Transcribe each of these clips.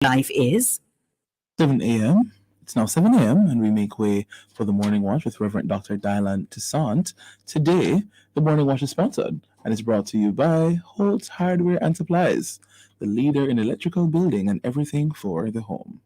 Life is 7 a.m. It's now 7 a.m. and we make way for the Morning Watch with Reverend Dr. Toussaint. Today, the Morning Watch is sponsored and is brought to you by Holt's Hardware and Supplies, the leader in electrical building and everything for the home.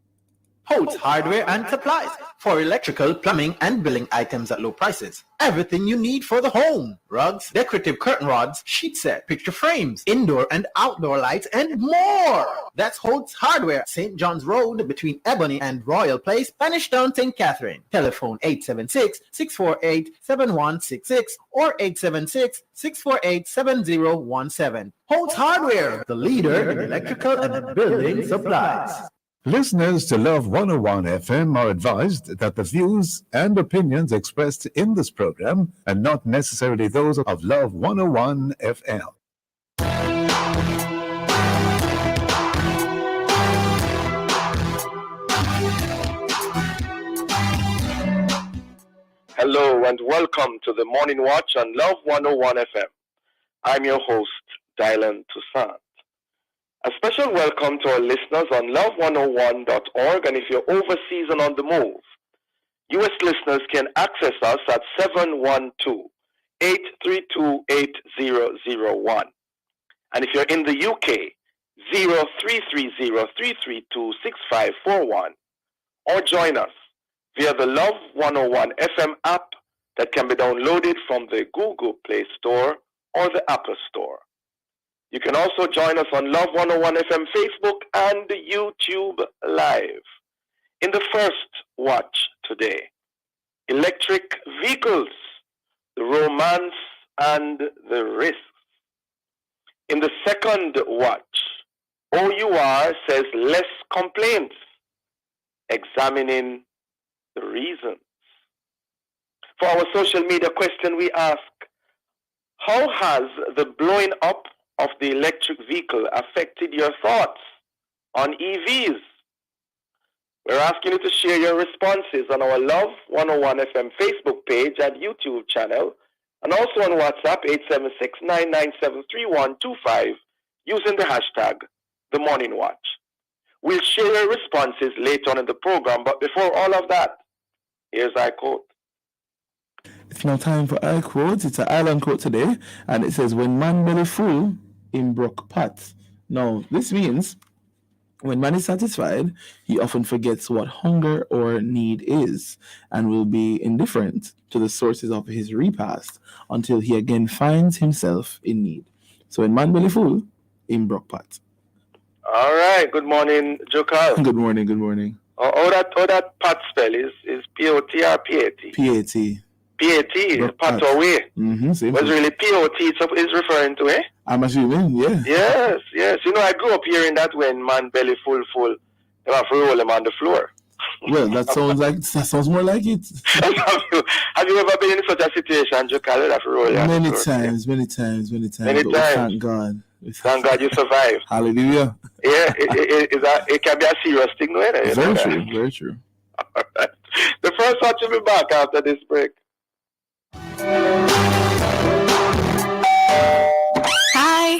Holt's Hardware and Supplies for electrical, plumbing, and building items at low prices. Everything you need for the home. Rugs, decorative curtain rods, sheet set, picture frames, indoor and outdoor lights, and more. That's Holt's Hardware, St. John's Road between Ebony and Royal Place, Spanish Town, St. Catherine. Telephone 876-648-7166 or 876-648-7017. Holt's Hardware, the leader in electrical and building supplies. Listeners to Love 101 FM are advised that the views and opinions expressed in this program are not necessarily those of Love 101 FM. Hello and welcome to the Morning Watch on Love 101 FM. I'm your host, Dylan Toussaint. A special welcome to our listeners on love101.org, and if you're overseas and on the move, U.S. listeners can access us at 712-832-8001. And if you're in the UK, 0330-332-6541. Or join us via the Love 101 FM app that can be downloaded from the Google Play Store or the Apple Store. You can also join us on Love 101 FM Facebook and YouTube Live. In the first watch today, electric vehicles, the romance and the risks. In the second watch, OUR says less complaints, examining the reasons. For our social media question, we ask, how has the blowing up of the electric vehicle affected your thoughts on EVs? We're asking you to share your responses on our Love 101 FM Facebook page and YouTube channel, and also on WhatsApp 876-997-3125 using the hashtag The Morning Watch. We'll share your responses later on in the program, but before all of that, here's our quote. It's now time for our quotes. It's an island quote today, and it says, when man belly full, him broke pot. Now, this means when man is satisfied, he often forgets what hunger or need is and will be indifferent to the sources of his repast until he again finds himself in need. So when man belly full, him broke pot. All right. Good morning, Jokal. Good morning, good morning. How that pot spell is P-O-T or P-A-T? P-A-T. P-A-T, pot away. Was really P-O-T is referring to, eh? I'm assuming, yeah. Yes. You know, I grew up hearing that when man belly full, they have to roll him on the floor. Well, that sounds more like it. have you ever been in such a situation, Jokal, that roll you on the floor? Many times. Thank God. Thank God you survived. Hallelujah. Yeah, it can be a serious thing, no? Very true. All right. The first watch will be back after this break.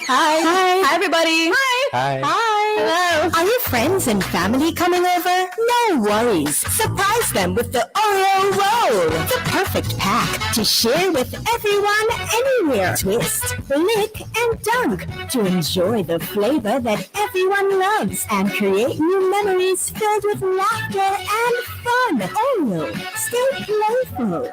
Hi, everybody. Hi. Hello. Are your friends and family coming over? No worries. Surprise them with the Oreo roll. The perfect pack to share with everyone anywhere. Twist, lick, and dunk to enjoy the flavor that everyone loves and create new memories filled with laughter and fun. Oreo, stay playful.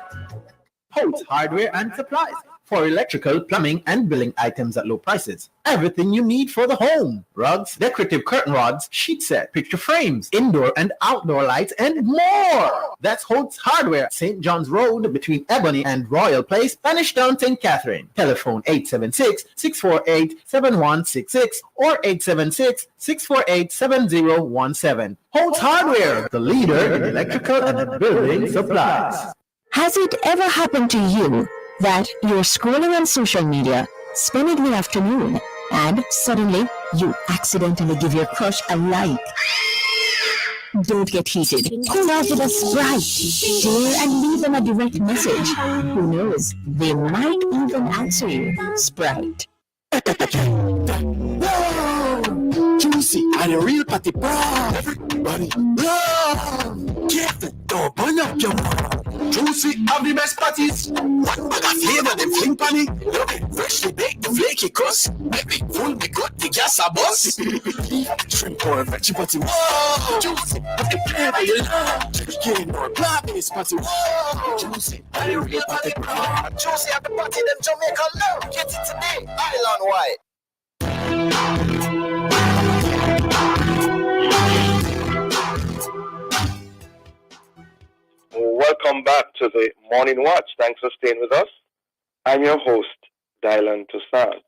Holt's Hardware and Supplies for electrical, plumbing, and building items at low prices. Everything you need for the home. Rugs, decorative curtain rods, sheet set, picture frames, indoor and outdoor lights, and more. That's Holt's Hardware, St. John's Road between Ebony and Royal Place, Spanish Town, St. Catherine. Telephone 876-648-7166 or 876-648-7017. Holt's Hardware, the leader in electrical and building supplies. Has it ever happened to you that you're scrolling on social media, spending the afternoon, and suddenly you accidentally give your crush a like? Don't get heated. Cool off with a Sprite. Share and leave them a direct message. Who knows? They might even answer you. Sprite. Juicy and the real party proud. Everybody love. Careful, don't burn up your mouth. Juicy have the best parties. One bag of flavor, them fling panny. Love it, freshly baked, the flaky crust. Baby, full, be good, the gas a bus. Shrimp or veggie party. Whoa, juicy, have the flavor you love. Chicken or plant-based party. Whoa, juicy, have the real party proud. Juicy at the party, them Jamaica love. Get it today, Island White. Welcome back to the Morning Watch. Thanks for staying with us. I'm your host, Dylan Toussaint.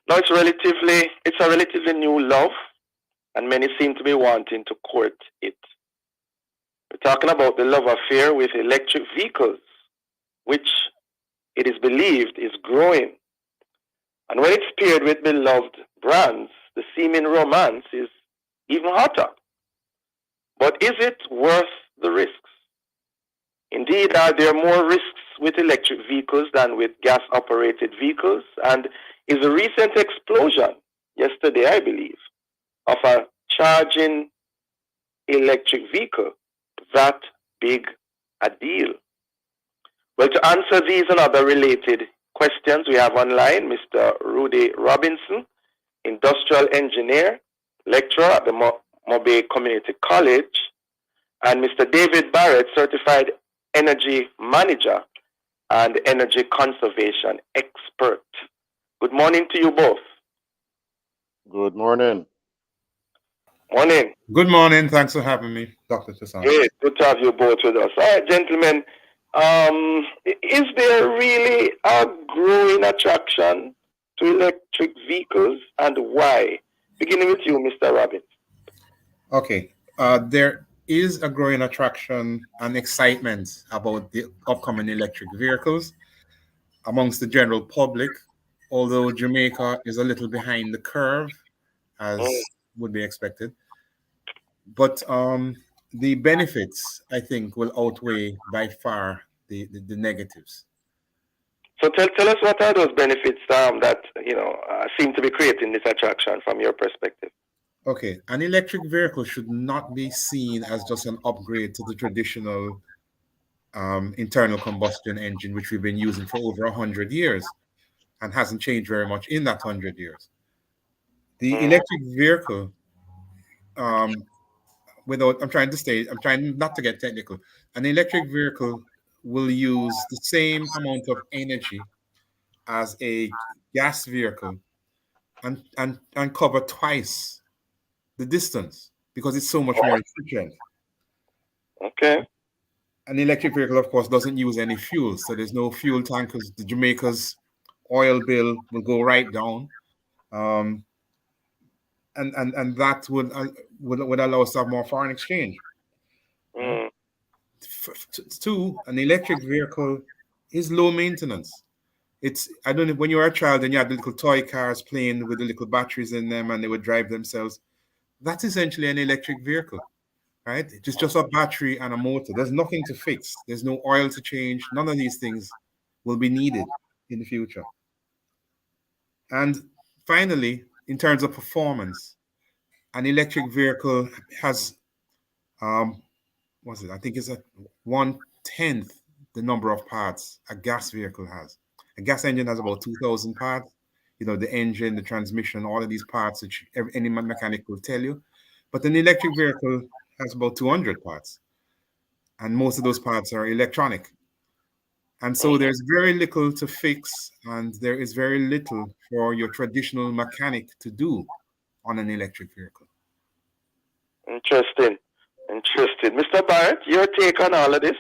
Now it's a relatively new love, and many seem to be wanting to court it. We're talking about the love affair with electric vehicles, which it is believed is growing. And when it's paired with beloved brands, the seeming romance is even hotter. But is it worth the risks? Indeed, are there more risks with electric vehicles than with gas-operated vehicles? And is a recent explosion, yesterday I believe, of a charging electric vehicle that big a deal? Well, to answer these and other related questions, we have online Mr. Rudy Robinson, industrial engineer, lecturer at the Mobay Community College, and Mr. David Barrett, certified energy manager and energy conservation expert. Good morning to you both. Good morning. Morning. Good morning. Thanks for having me, Dr. Toussaint. Great. Good to have you both with us. All right, gentlemen. Is there really a growing attraction to electric vehicles, and why? Beginning with you, Mr. Robbins. Okay. There is a growing attraction and excitement about the upcoming electric vehicles amongst the general public, although Jamaica is a little behind the curve, as would be expected. But the benefits, I think, will outweigh by far the negatives. So tell us, what are those benefits that seem to be creating this attraction from your perspective? Okay, an electric vehicle should not be seen as just an upgrade to the traditional internal combustion engine, which we've been using for over 100 years and hasn't changed very much in that 100 years. The electric vehicle, I'm trying not to get technical. An electric vehicle will use the same amount of energy as a gas vehicle and cover twice the distance because it's so much more efficient. Okay. An electric vehicle, of course, doesn't use any fuel, so there's no fuel tankers. The Jamaica's oil bill will go right down, and that would allow us to have more foreign exchange. Two, an electric vehicle is low maintenance. I don't know, when you were a child and you had the little toy cars playing with the little batteries in them and they would drive themselves. That's essentially an electric vehicle, right? It's just a battery and a motor. There's nothing to fix. There's no oil to change. None of these things will be needed in the future. And finally, in terms of performance, an electric vehicle has, I think it's 1/10 the number of parts a gas vehicle has. A gas engine has about 2,000 parts. The engine, the transmission, all of these parts, which any mechanic will tell you. But an electric vehicle has about 200 parts. And most of those parts are electronic. And so there's very little to fix, and there is very little for your traditional mechanic to do on an electric vehicle. Interesting. Mr. Barrett, your take on all of this?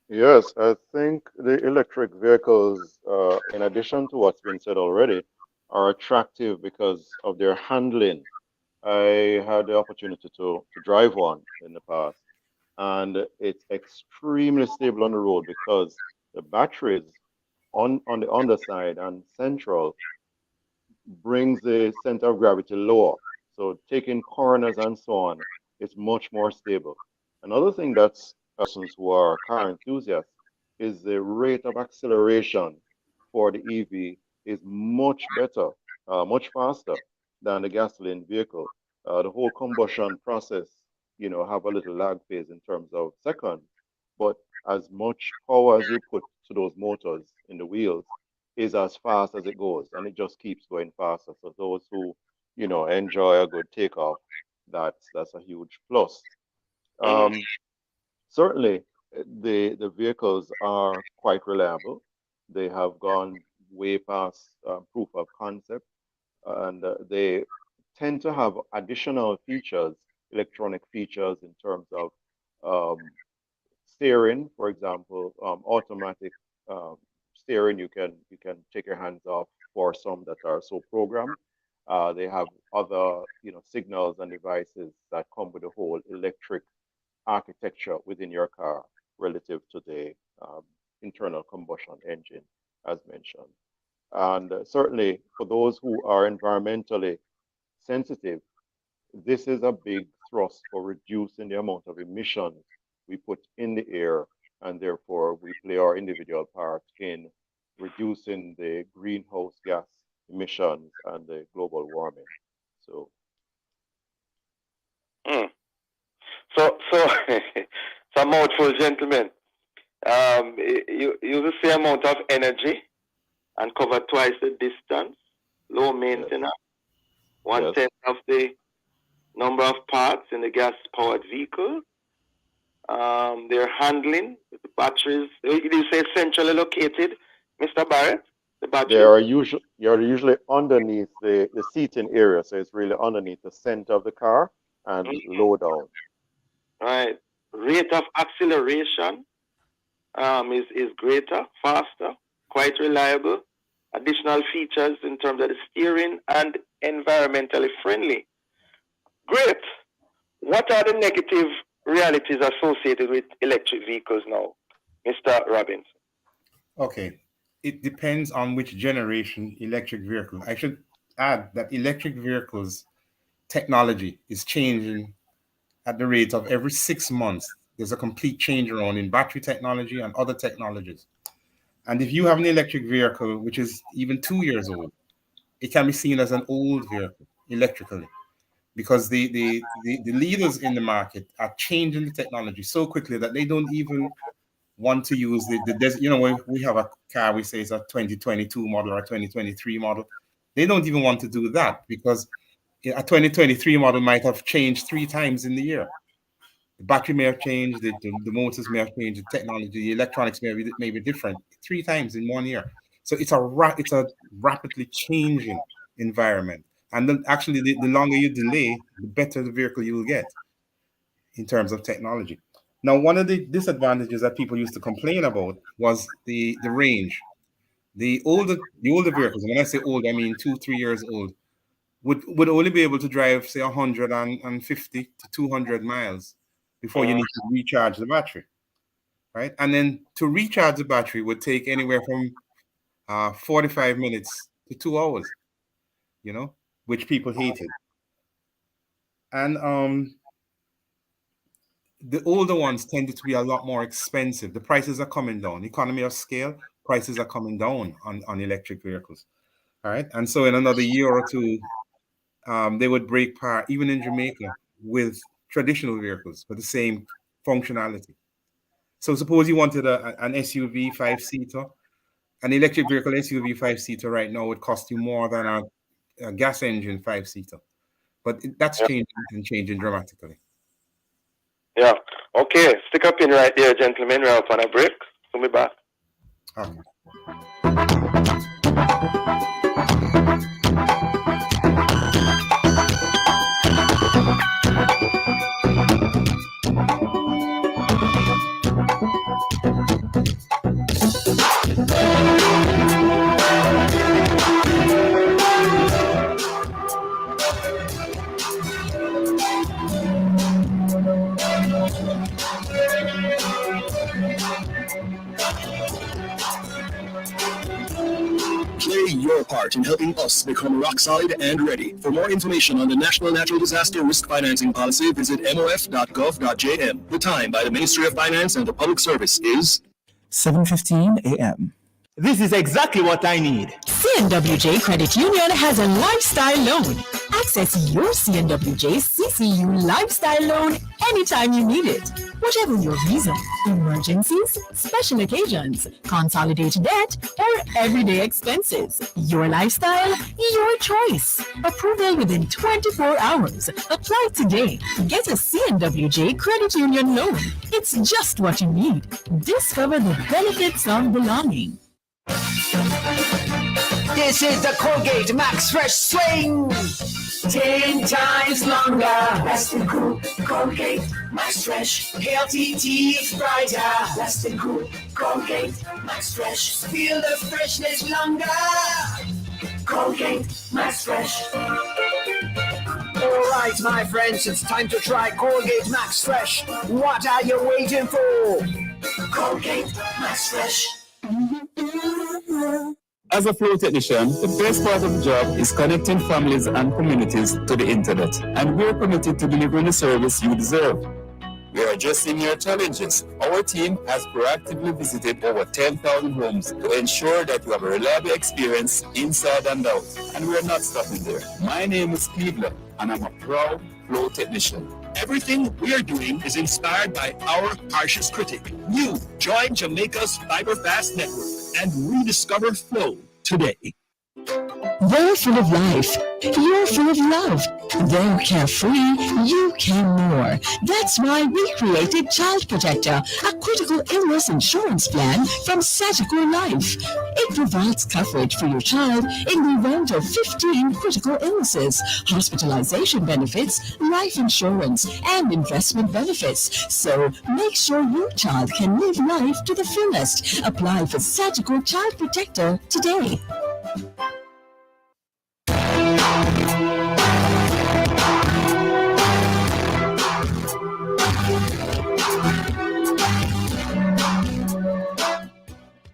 Yes, I think the electric vehicles, in addition to what's been said already, are attractive because of their handling. I had the opportunity to drive one in the past, and it's extremely stable on the road because the batteries on the underside and central brings the center of gravity lower. So taking corners and so on, it's much more stable. Another thing that's persons who are car enthusiasts is the rate of acceleration for the EV is much better, much faster than the gasoline vehicle. The whole combustion process, have a little lag phase in terms of seconds, but as much power as you put to those motors in the wheels is as fast as it goes, and it just keeps going faster. So those who, enjoy a good takeoff, that's a huge plus. Certainly, the vehicles are quite reliable. They have gone way past proof of concept, and they tend to have additional features, electronic features in terms of steering, for example, automatic steering. You can take your hands off for some that are so programmed. They have other signals and devices that come with the whole electric architecture within your car relative to the internal combustion engine, as mentioned. And certainly for those who are environmentally sensitive, this is a big thrust for reducing the amount of emissions we put in the air, and therefore we play our individual part in reducing the greenhouse gas emissions and the global warming. So, so it's a mouthful, gentlemen. You use the same amount of energy and cover twice the distance, low maintenance, one tenth of the number of parts in the gas-powered vehicle. Their handling with the batteries. Did you say centrally located, Mr. Barrett? The batteries? You're usually underneath the seating area, so it's really underneath the center of the car and low down. Right. Rate of acceleration is greater, faster, quite reliable. Additional features in terms of the steering and environmentally friendly. Great. What are the negative realities associated with electric vehicles now, Mr. Robbins? Okay. It depends on which generation electric vehicle. I should add that electric vehicles technology is changing at the rate of every 6 months. There's a complete change around in battery technology and other technologies. And if you have an electric vehicle, which is even 2 years old, it can be seen as an old vehicle electrically, because the leaders in the market are changing the technology so quickly that they don't even want to use when we have a car, we say it's a 2022 model or a 2023 model. They don't even want to do that because a 2023 model might have changed 3 times in the year. The battery may have changed, the motors may have changed, the technology, the electronics may be different 3 times in 1 year. So it's a rapidly changing environment. And then actually, the longer you delay, the better the vehicle you will get in terms of technology. Now, one of the disadvantages that people used to complain about was the range. The older vehicles, and when I say old, I mean 2-3 years old, would only be able to drive, say, 150 to 200 miles before you need to recharge the battery, right? And then to recharge the battery would take anywhere from 45 minutes to 2 hours, which people hated. And the older ones tended to be a lot more expensive. The prices are coming down. Economy of scale, prices are coming down on electric vehicles. All right. And so in another year or two, they would break par, even in Jamaica, with traditional vehicles with the same functionality. So suppose you wanted an SUV 5-seater, an electric vehicle SUV 5-seater right now would cost you more than a gas engine 5-seater. But that's changing dramatically. Yeah. Okay. Stick up in right there, gentlemen. We're up on a break. We'll be back. Okay. Play your part in helping us become rock solid and ready. For more information on the National Natural Disaster Risk Financing Policy, visit mof.gov.jm. The time by the Ministry of Finance and the Public Service is 7:15 a.m. This is exactly what I need. CNWJ Credit Union has a lifestyle loan. Access your CNWJ CCU lifestyle loan anytime you need it. Whatever your reason, emergencies, special occasions, consolidated debt, or everyday expenses, your lifestyle, your choice. Approval within 24 hours. Apply today. Get a CNWJ credit union loan. It's just what you need. Discover the benefits of belonging. This is the Colgate Max Fresh Swing. 10 times longer. That's the cool Colgate Max Fresh. Healthy teeth brighter. That's the cool Colgate Max Fresh. Feel the freshness longer. Colgate Max Fresh. All right, my friends, it's time to try Colgate Max Fresh. What are you waiting for? Colgate Max Fresh. As a flow technician, the best part of the job is connecting families and communities to the internet, and we're committed to delivering the service you deserve. We are addressing your challenges. Our team has proactively visited over 10,000 homes to ensure that you have a reliable experience inside and out, and we're not stopping there. My name is Cleveland, and I'm a proud flow technician. Everything we are doing is inspired by our harshest critic. You join Jamaica's Fiberfast network and rediscover flow today. They're full of life. You're full of love. They're carefree. You care more. That's why we created Child Protector, a critical illness insurance plan from Sagicor Life. It provides coverage for your child in the event of 15 critical illnesses, hospitalization benefits, life insurance, and investment benefits. So make sure your child can live life to the fullest. Apply for Sagicor Child Protector today.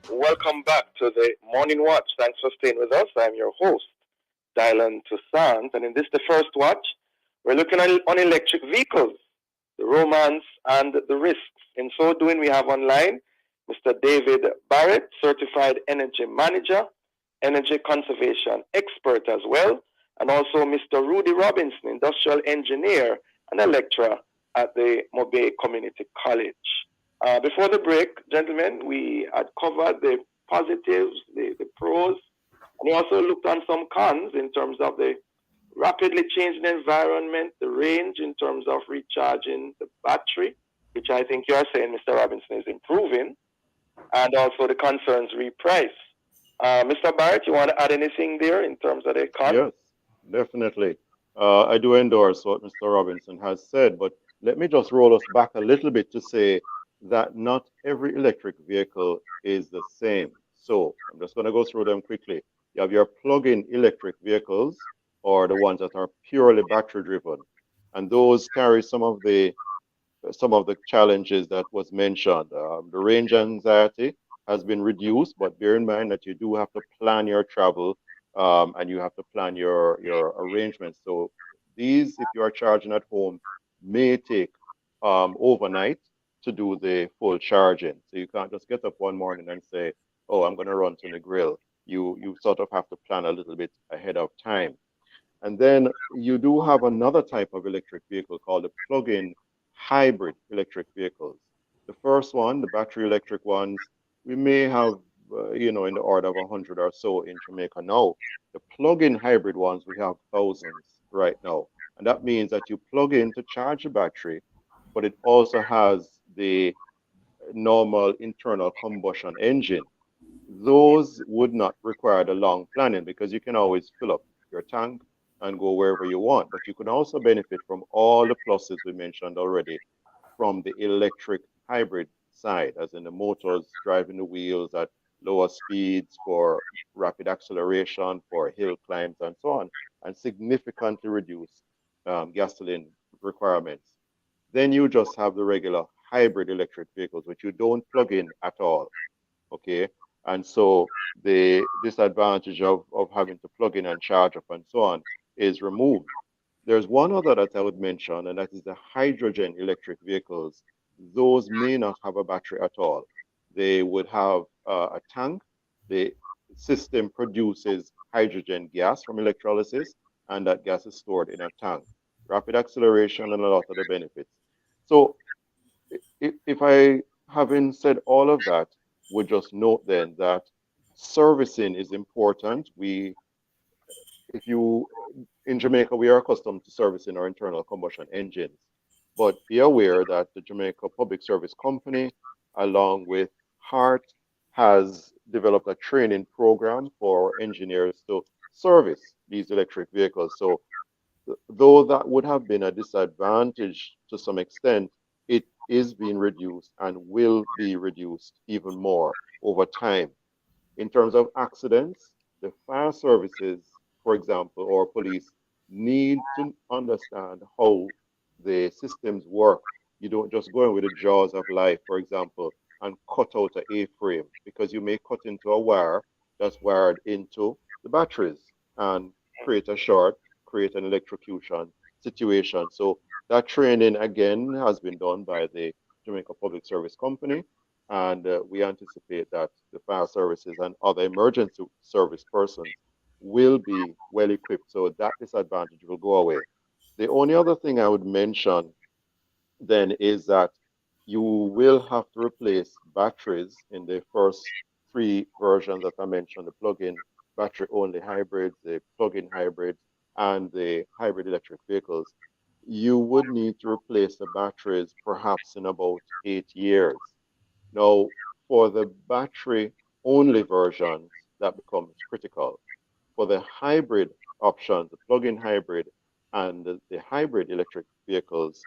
Welcome back to the Morning Watch. Thanks for staying with us. I'm your host, Dylan Toussaint, and in this, the first watch, we're looking on electric vehicles, the romance and the risks. In so doing, we have online Mr. David Barrett, Certified Energy Manager, Energy Conservation Expert as well, and also Mr. Rudy Robinson, Industrial Engineer and a lecturer at the Mobay Community College. Before the break, gentlemen, we had covered the positives, the pros, and we also looked on some cons in terms of the rapidly changing environment, the range in terms of recharging the battery, which I think you're saying, Mr. Robinson, is improving, and also the concerns reprice. Mr. Barrett, you want to add anything there in terms of the cons? Yes, definitely. I do endorse what Mr. Robinson has said, but let me just roll us back a little bit to say that not every electric vehicle is the same. So I'm just going to go through them quickly. You have your plug-in electric vehicles, or the ones that are purely battery driven, and those carry some of the challenges that was mentioned. The range anxiety has been reduced, but bear in mind that you do have to plan your travel, and you have to plan your arrangements. So these, if you are charging at home, may take overnight to do the full charging. So you can't just get up one morning and say, oh, I'm going to run to the grill. You sort of have to plan a little bit ahead of time. And then you do have another type of electric vehicle called the plug-in hybrid electric vehicles. The first one, the battery electric ones, we may have, in the order of 100 or so in Jamaica now. The plug-in hybrid ones, we have thousands right now. And that means that you plug in to charge the battery, but it also has the normal internal combustion engine. Those would not require the long planning because you can always fill up your tank and go wherever you want. But you can also benefit from all the pluses we mentioned already from the electric hybrid side, as in the motors driving the wheels at lower speeds for rapid acceleration, for hill climbs, and so on, and significantly reduce gasoline requirements. Then you just have the regular hybrid electric vehicles, which you don't plug in at all, okay? And so the disadvantage of having to plug in and charge up and so on is removed. There's one other that I would mention, and that is the hydrogen electric vehicles. Those may not have a battery at all. They would have a tank. The system produces hydrogen gas from electrolysis, and that gas is stored in a tank. Rapid acceleration and a lot of the benefits. So if I, having said all of that, would just note then that servicing is important. If you, in Jamaica, we are accustomed to servicing our internal combustion engines, but be aware that the Jamaica Public Service Company, along with HART, has developed a training program for engineers to service these electric vehicles. So though that would have been a disadvantage to some extent, it is being reduced and will be reduced even more over time. In terms of accidents, the fire services, for example, or police need to understand how the systems work. You don't just go in with the jaws of life, for example, and cut out a A-frame because you may cut into a wire that's wired into the batteries and create a short, create an electrocution situation. So that training again has been done by the Jamaica Public Service Company, and we anticipate that the fire services and other emergency service persons will be well equipped, so that disadvantage will go away. The only other thing I would mention then is that you will have to replace batteries in the first three versions that I mentioned, the plug-in battery only hybrids, the plug-in hybrids, and the hybrid electric vehicles. You would need to replace the batteries perhaps in about 8 years. Now, for the battery only versions, that becomes critical. For the hybrid options, the plug-in hybrid and the hybrid electric vehicles,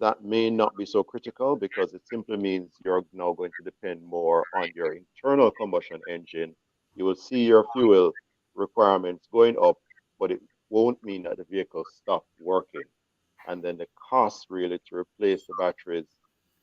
that may not be so critical because it simply means you're now going to depend more on your internal combustion engine. You will see your fuel requirements going up, but it won't mean that the vehicle stopped working. And then the cost really to replace the batteries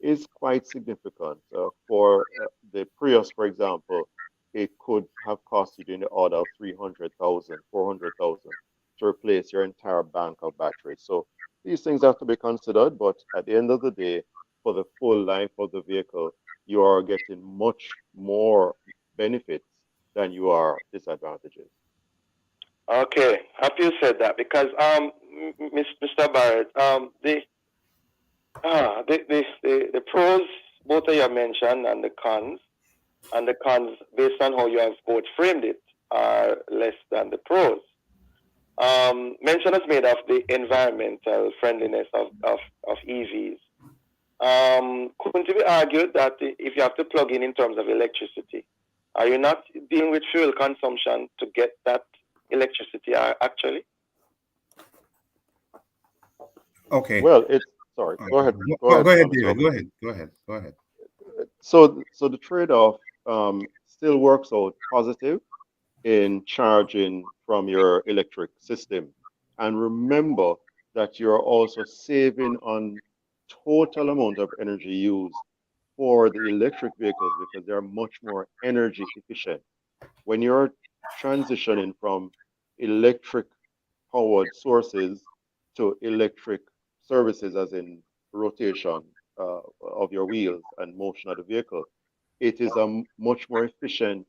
is quite significant. For the Prius, for example, it could have cost you in the order of 300,000, 400,000 to replace your entire bank of batteries. So these things have to be considered, but at the end of the day, for the full life of the vehicle, you are getting much more benefits than you are disadvantages. Okay, happy you said that because Mr. Barrett, the pros both of you mentioned and the cons based on how you have both framed it are less than the pros. Mention is made of the environmental friendliness of EVs. Couldn't it be argued that if you have to plug in terms of electricity, are you not dealing with fuel consumption to get that electricity actually? Okay. Well, it's sorry. Go ahead. Go ahead, Mr. David. Robinson. Go ahead. So the trade-off still works out positive in charging from your electric system. And remember that you're also saving on total amount of energy used for the electric vehicles because they're much more energy efficient. When you're transitioning from electric powered sources to electric services, as in rotation of your wheels and motion of the vehicle, it is a much more efficient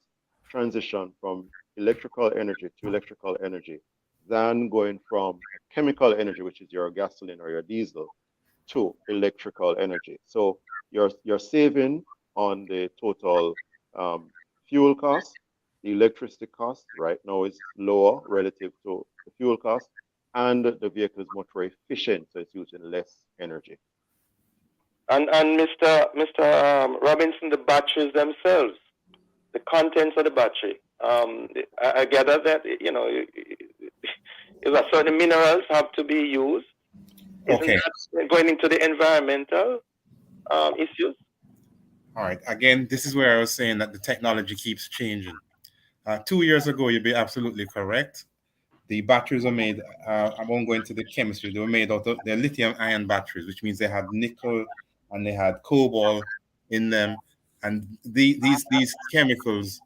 transition from electrical energy to electrical energy than going from chemical energy, which is your gasoline or your diesel, to electrical energy. So you're saving on the total fuel cost. The electricity cost right now is lower relative to the fuel cost, and the vehicle is much more efficient, so it's using less energy. And Mr. Robinson, the batteries themselves, the contents of the battery. I gather that if certain minerals have to be used. Okay. Isn't that going into the environmental issues? All right. Again, this is where I was saying that the technology keeps changing. 2 years ago, you'd be absolutely correct. The batteries are made, I won't go into the chemistry, they were made out of they're lithium ion batteries, which means they had nickel and they had cobalt in them. And these chemicals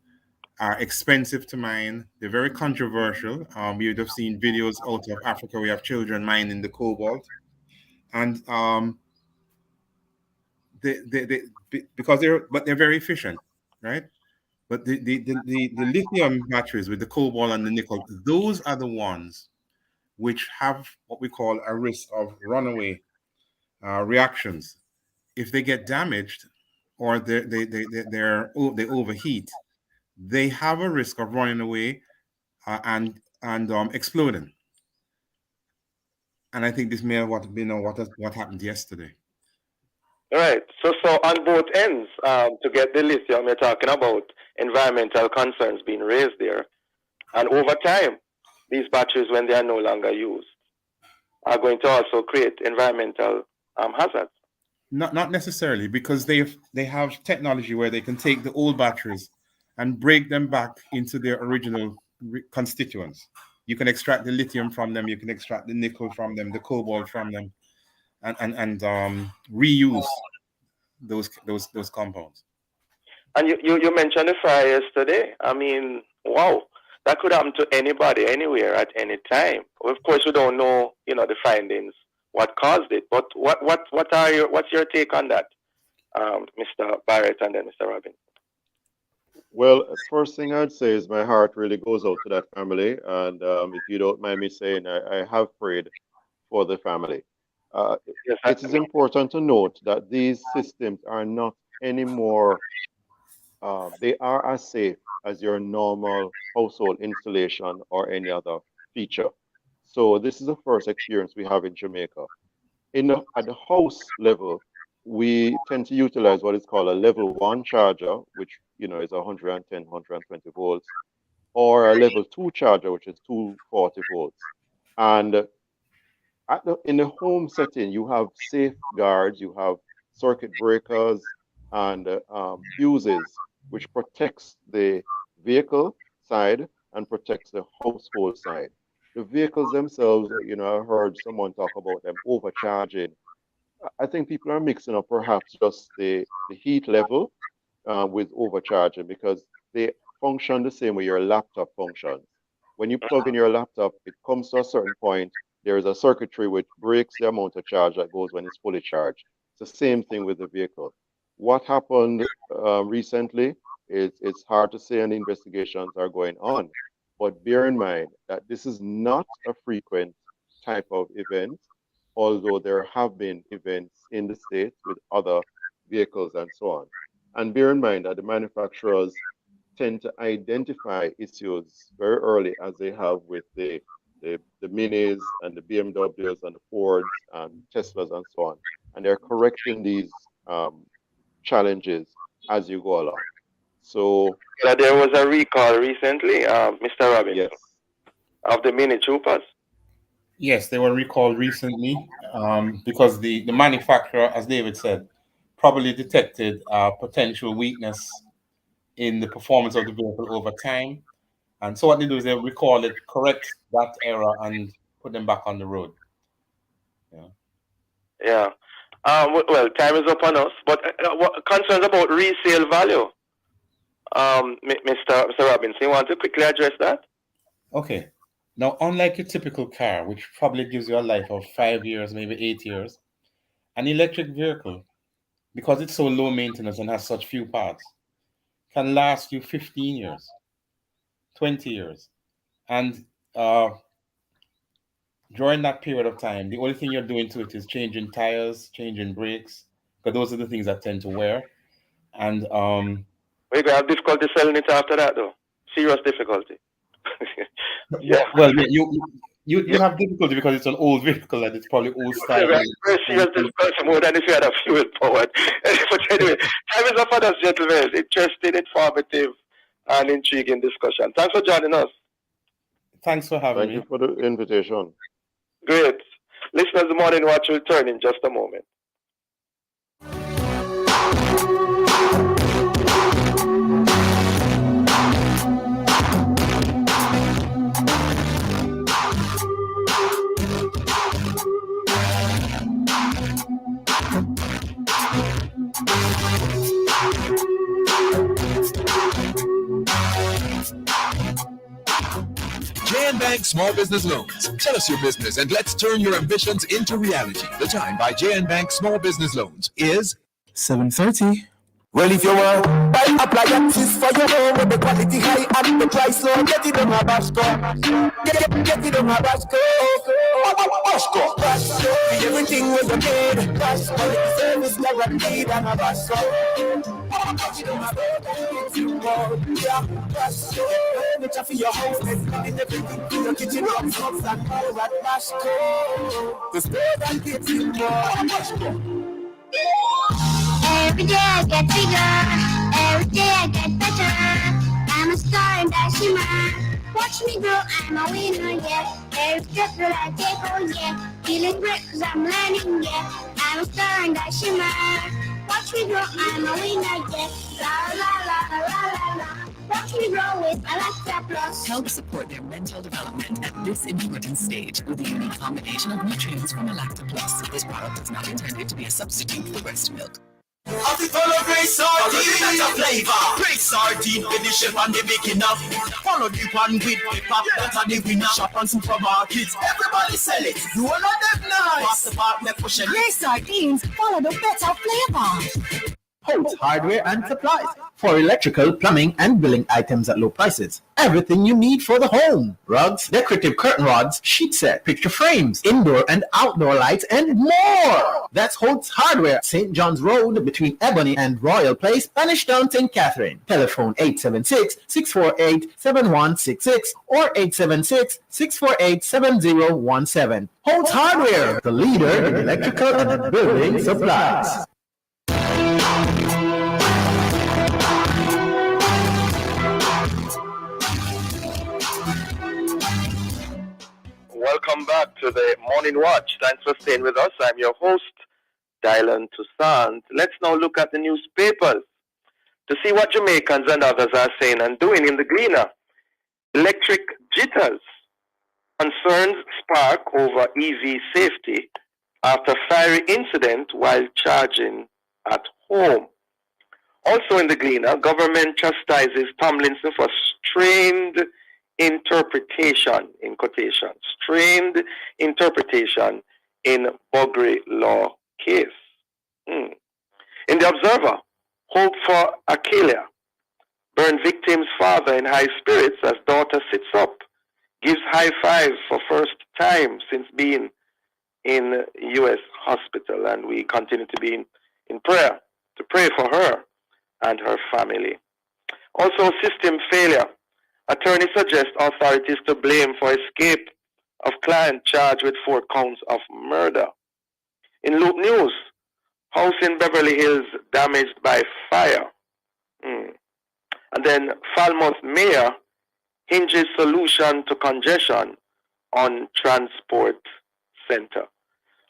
are expensive to mine. They're very controversial. You'd have seen videos out of Africa. We have children mining the cobalt. And because they're very efficient, right? But the lithium batteries with the cobalt and the nickel, those are the ones which have what we call a risk of runaway reactions. If they get damaged or they overheat, they have a risk of running away and exploding. And I think this may have what happened yesterday. Right. So on both ends, to get the lithium, you're talking about environmental concerns being raised there, and over time, these batteries, when they are no longer used, are going to also create environmental hazards. Not necessarily, because they have technology where they can take the old batteries and break them back into their original constituents. You can extract the lithium from them, you can extract the nickel from them, the cobalt from them, and reuse those compounds. And you mentioned the fire yesterday. I mean, wow, that could happen to anybody, anywhere, at any time. Of course, we don't know, the findings, what caused it. But what's your take on that, Mr. Barrett and then Mr. Robin? Well, first thing I'd say is my heart really goes out to that family, and if you don't mind me saying, I have prayed for the family. Yes, it is important to note that these systems are not anymore, they are as safe as your normal household installation or any other feature. So this is the first experience we have in Jamaica. At the house level, we tend to utilize what is called a level 1 charger, which is 110, 120 volts, or a level 2 charger, which is 240 volts. And in the home setting, you have safeguards, you have circuit breakers and fuses, which protects the vehicle side and protects the household side. The vehicles themselves, I heard someone talk about them overcharging. I think people are mixing up perhaps just the heat level with overcharging, because they function the same way your laptop functions. When you plug in your laptop, it comes to a certain point, there is a circuitry which breaks the amount of charge that goes when it's fully charged. It's the same thing with the vehicle. What happened recently it's hard to say, and investigations are going on. But bear in mind that this is not a frequent type of event, although there have been events in the States with other vehicles and so on. And bear in mind that the manufacturers tend to identify issues very early, as they have with the Minis and the BMWs and the Fords and Teslas and so on. And they're correcting these challenges as you go along. So there was a recall recently, Mr. Robin, yes, of the Mini Troopers. Yes, they were recalled recently because the manufacturer, as David said, probably detected a potential weakness in the performance of the vehicle over time. And so what they do is they recall it, correct that error, and put them back on the road. Yeah. Well, time is up on us. But what concerns about resale value, Mr. Robinson, you want to quickly address that? Okay. Now, unlike a typical car, which probably gives you a life of 5 years, maybe 8 years, an electric vehicle, because it's so low maintenance and has such few parts, can last you 15 years, 20 years. And during that period of time, the only thing you're doing to it is changing tires, changing brakes, because those are the things that tend to wear. And we're going to have difficulty selling it after that, though. Serious difficulty. Yeah. Well, you have difficulty because it's an old vehicle and it's probably old style. Very serious difficulty, more than if you had a fuel powered. But anyway, time is up for us, gentlemen. Interesting, informative, and intriguing discussion. Thanks for joining us. Thanks for having me. Thank you for the invitation. Great. Listeners, the Morning Watch will return in just a moment. JN Small Business Loans. Tell us your business and let's turn your ambitions into reality. The time by JN Small Business Loans is 7:30. Well, if you want buy a appliances for your home with the quality high and the price low. Get it on a Bashco. Get it on a Bashco. Bashco. Bashco. Everything with the need. Bashco. Service guaranteed on a Bashco. Yeah, Bashco. Furniture for your house. And everything for your kitchen. Rocks and more at Bashco. The store and kitchen more. Bashco. Every day I get bigger, every day I get better. I'm a star in that shimmer. Watch me grow, I'm a winner, yeah. Every step that I take, oh yeah. Feeling great cause I'm learning, yeah. I'm a star in that shimmer. Watch me grow, I'm a winner, yeah. La la la la la la la. Watch me grow with a Lacta Plus. Help support their mental development at this important stage with a unique combination of nutrients from a Lacta Plus. This product is not intended to be a substitute for breast milk. Of the follow Great Sardine, that's a flavor. Great Sardine, with the chef and the making up. Follow the one with pepper, that's a the winner. Shop on supermarkets, everybody sell it. You all of them nice. Pass the part, make push it. Great Sardines, follow the better flavor. Holt's Hardware and Supplies for electrical, plumbing, and building items at low prices. Everything you need for the home. Rugs, decorative curtain rods, sheet set, picture frames, indoor and outdoor lights, and more. That's Holt's Hardware, St. John's Road between Ebony and Royal Place, Spanish Town, St. Catherine. Telephone 876-648-7166 or 876-648-7017. Holt's Hardware, the leader in electrical and building supplies. Welcome back to the Morning Watch. Thanks for staying with us. I'm your host, Dylan Toussaint. Let's now look at the newspapers to see what Jamaicans and others are saying and doing in the Gleaner. Electric jitters. Concerns spark over EV safety after fiery incident while charging at home. Also in the Gleaner, government chastises Tomlinson for strained interpretation, in quotation, strained interpretation in Buggery law case. In the Observer, hope for Akelia. Burn victim's father in high spirits as daughter sits up, gives high five for first time since being in U.S. hospital, and we continue to be in prayer, to pray for her and her family. Also, system failure. Attorney suggests authorities to blame for escape of client charged with 4 counts of murder. In Loop News, house in Beverly Hills damaged by fire. And then Falmouth Mayor hinges solution to congestion on transport center.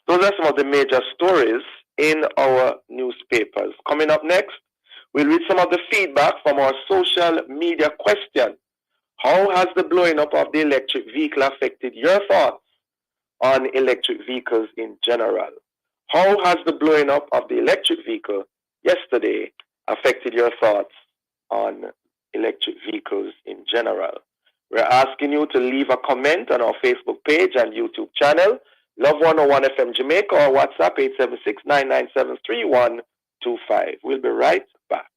Those are some of the major stories in our newspapers. Coming up next, we'll read some of the feedback from our social media question. How has the blowing up of the electric vehicle affected your thoughts on electric vehicles in general? How has the blowing up of the electric vehicle yesterday affected your thoughts on electric vehicles in general? We're asking you to leave a comment on our Facebook page and YouTube channel, Love 101 FM Jamaica, or WhatsApp 876-997-3125. We'll be right back.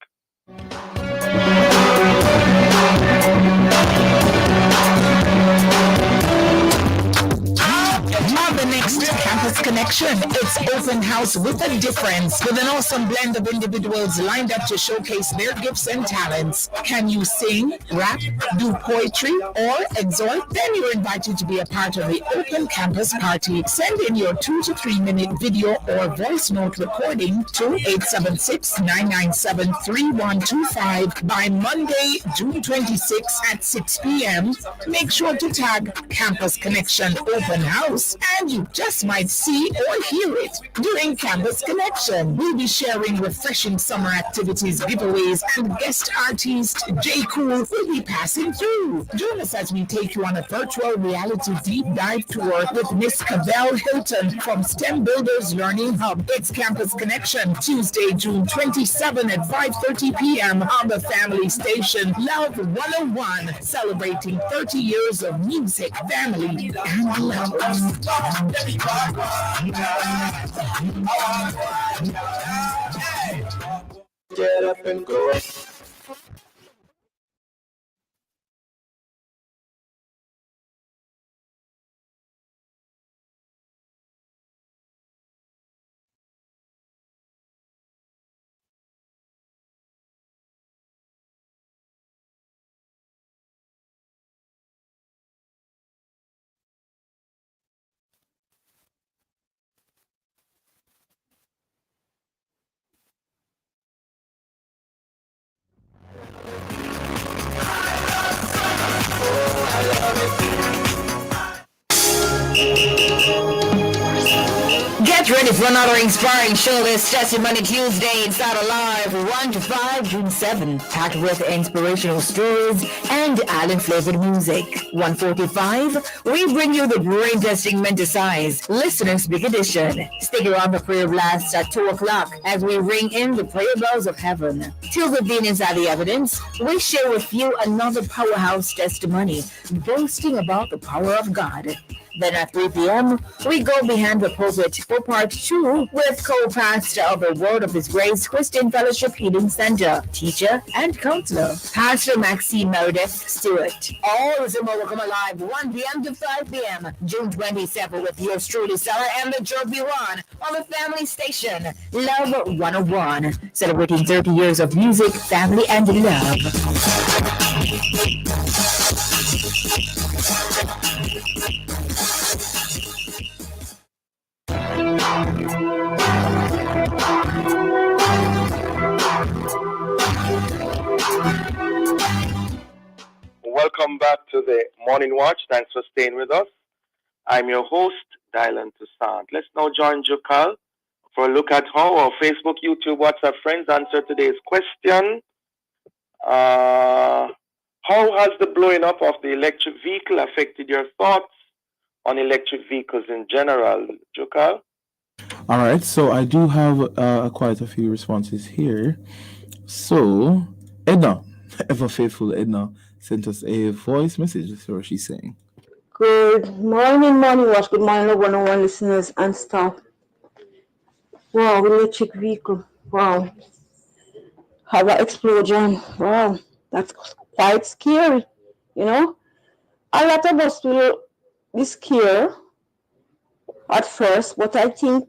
On the next Campus Connection, it's open house with a difference, with an awesome blend of individuals lined up to showcase their gifts and talents. Can you sing, rap, do poetry, or exhort? Then you're invited to be a part of the open campus party. Send in your 2 to 3 minute video or voice note recording to 876-997-3125 by Monday, June 26 at 6 p.m. Make sure to tag Campus Connection Open House, and you just might see or hear it during Campus Connection. We'll be sharing refreshing summer activities, giveaways, and guest artist J. Cool will be passing through. Join us as we take you on a virtual reality deep dive tour with Miss Cavell Hilton from STEM Builders Learning Hub. It's Campus Connection, Tuesday, June 27 at 5:30 p.m. on the family station Love 101, celebrating 30 years of music, family, and love. Get up and go. for another inspiring show this Testimony Tuesday. It's out alive 1 to 5, June 7, packed with inspirational stories and island-flavored music. 1:45, we bring you the brain testing mental size listener speak edition. Stick around for prayer blast at 2 o'clock as we ring in the prayer bells of heaven. Till the being inside the evidence, we share with you another powerhouse testimony boasting about the power of God. Then at 3 p.m., we go behind the pulpit for part 2 with co-pastor of the Word of His Grace Christian Fellowship Healing Center, teacher and counselor, Pastor Maxine Meredith Stewart. All is more will come alive 1 p.m. to 5 p.m. June 27th with yours truly, Sarah and the Joe Biran on the family station, Love 101, celebrating 30 years of music, family, and love. Welcome back to the Morning Watch. Thanks for staying with us. I'm your host, Dylan Toussaint. Let's now join Jukal for a look at how our Facebook, YouTube, WhatsApp friends answer today's question. How has the blowing up of the electric vehicle affected your thoughts on electric vehicles in general, Jukal? All right, so I do have quite a few responses here. So, Edna, ever faithful Edna, sent us a voice message. That's what she's saying. Good morning, Morning Watch. Good morning, Love 101 listeners and staff. Wow, electric vehicle. Wow. Have an explosion. Wow, that's quite scary. You know, a lot of us will be scared at first, but I think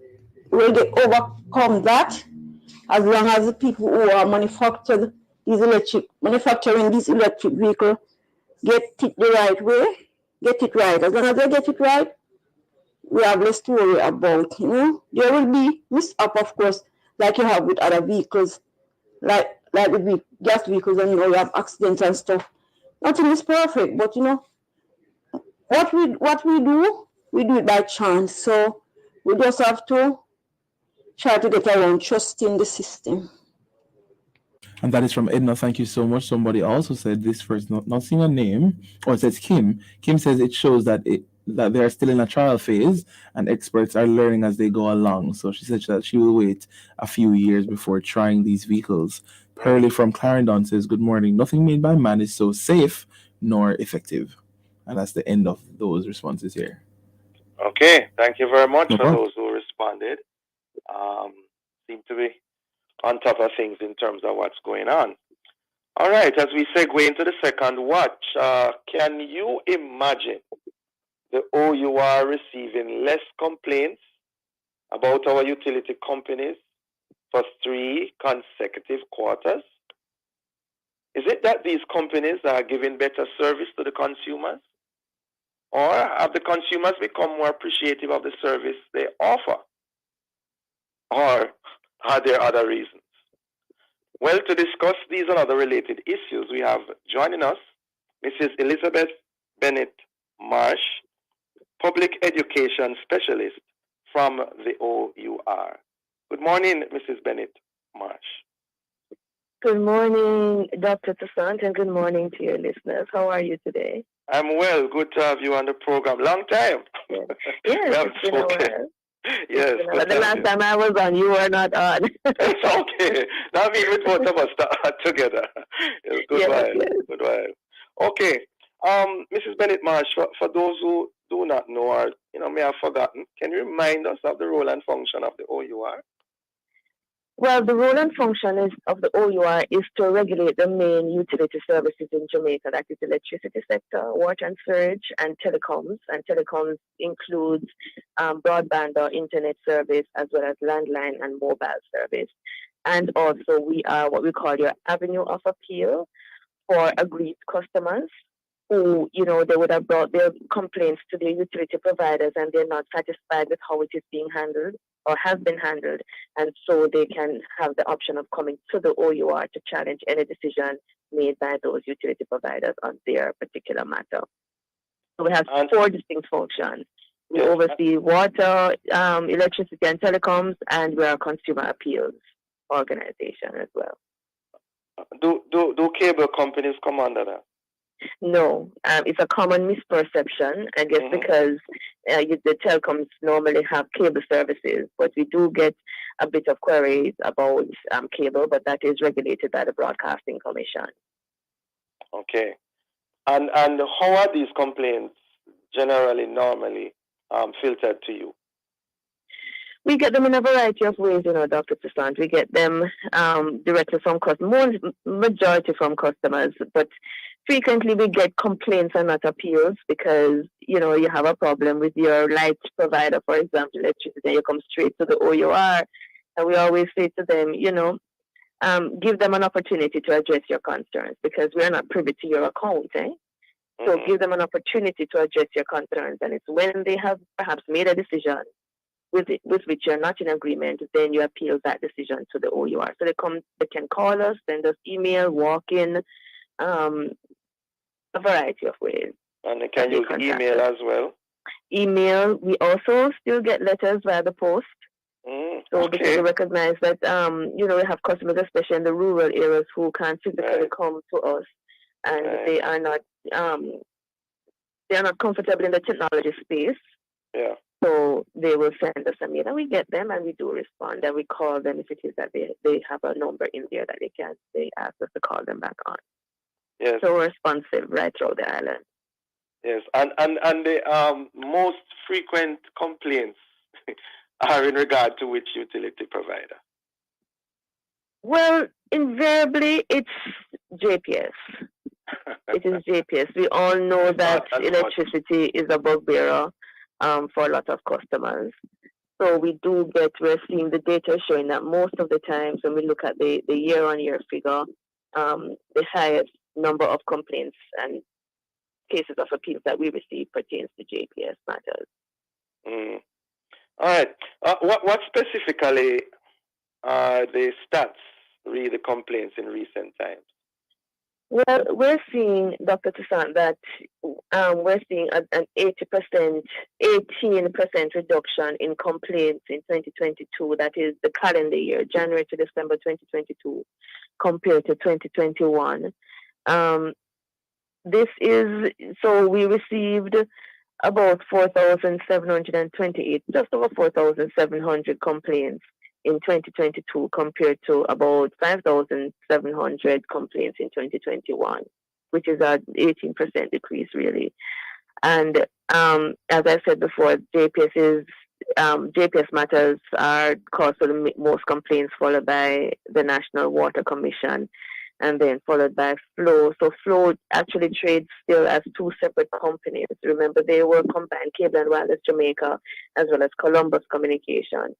will they overcome that as long as the people who are manufacturing these electric vehicles get it the right way, get it right. As long as they get it right, we have less to worry about. You know, there will be mishap, of course, like you have with other vehicles, like with gas vehicles, and you know you have accidents and stuff. Nothing is perfect, but you know what we do it by chance. So we just have to try to get around trusting the system. And that is from Edna. Thank you so much. Somebody also said this first, not seeing a name, or it says Kim. Kim says it shows that they are still in a trial phase and experts are learning as they go along. So she said that she will wait a few years before trying these vehicles. Pearlie from Clarendon says, good morning. Nothing made by man is so safe nor effective. And that's the end of those responses here. Okay, thank you very much for those who responded. Seem to be on top of things in terms of what's going on. All right, as we segue into the second watch, can you imagine the OUR receiving less complaints about our utility companies for 3 consecutive quarters? Is it that these companies are giving better service to the consumers? Or have the consumers become more appreciative of the service they offer? Or are there other reasons? Well, to discuss these and other related issues, we have joining us Mrs. Elizabeth Bennett Marsh, Public Education Specialist from the OUR. Good morning, Mrs. Bennett Marsh. Good morning, Dr. Toussaint, and good morning to your listeners. How are you today? I'm well. Good to have you on the program. Long time. Yes, it's been a while. Yes. The last time I was on, you were not on. It's okay. That means we both of us are together. Good while. Good while. Okay. Mrs. Bennett Marsh, for those who do not know or may have forgotten, can you remind us of the role and function of the OUR? Well, the role and function of the OUR is to regulate the main utility services in Jamaica, that is electricity sector, water and sewage, and telecoms. And telecoms includes broadband or internet service, as well as landline and mobile service. And also we are what we call your avenue of appeal for aggrieved customers who, they would have brought their complaints to their utility providers and they're not satisfied with how it is being handled or has been handled, and so they can have the option of coming to the OUR to challenge any decision made by those utility providers on their particular matter. So we have 4 distinct functions: We oversee water, electricity and telecoms, and we're a consumer appeals organization as well. Do cable companies come under that? No, it's a common misperception, I guess, because the telecoms normally have cable services, but we do get a bit of queries about cable, but that is regulated by the Broadcasting Commission. Okay. And how are these complaints normally filtered to you? We get them in a variety of ways, Dr. Toussaint. We get them directly from customers, majority from customers, but frequently we get complaints and not appeals because, you have a problem with your light provider, for example, electricity, and you come straight to the OUR. And we always say to them, give them an opportunity to address your concerns because we are not privy to your account, So give them an opportunity to address your concerns. And it's when they have perhaps made a decision with which you're not in agreement, then you appeal that decision to the OUR. So they can call us, send us email, walk in, a variety of ways. And they can use email as well? Email. We also still get letters via the post. So because we recognize that, we have customers, especially in the rural areas, who can't physically come to us, and they are not comfortable in the technology space. Yeah. So they will send us a mail, and we get them, and we do respond, and we call them if it is that they have a number in there that they ask us to call them back on. Yes. So we're responsive right through the island. Yes, and the most frequent complaints are in regard to which utility provider? Well, invariably, it's JPS. It is JPS. We all know that electricity is a bugbearer for a lot of customers. So we're seeing the data showing that most of the times when we look at the year-on-year figure, the highest number of complaints and cases of appeals that we receive pertains to JPS matters. All right. What specifically are the stats, the complaints in recent times? Well, we're seeing, Dr. Toussaint, that we're seeing an 18% reduction in complaints in 2022. That is the calendar year, January to December 2022, compared to 2021. We received about 4,728, just over 4,700 complaints in 2022 compared to about 5,700 complaints in 2021, which is an 18% decrease, really. And as I said before, JPS matters are caused for the most complaints, followed by the National Water Commission, and then followed by Flow. So Flow actually trades still as two separate companies. Remember, they were combined, Cable and Wireless Jamaica, as well as Columbus Communication.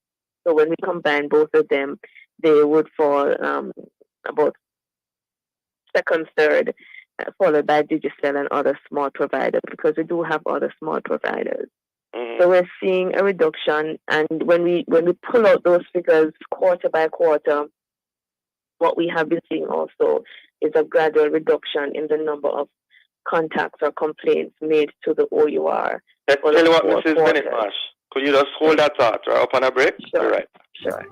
So when we combine both of them, they would fall about second, third, followed by Digicel and other small providers, because we do have other small providers. So we're seeing a reduction, and when we pull out those figures quarter by quarter, what we have been seeing also is a gradual reduction in the number of contacts or complaints made to the OUR. Let's tell you what, Mrs. Bennett Marsh. Could you just hold that thought? Right up on a break? Sure. All right. Sure.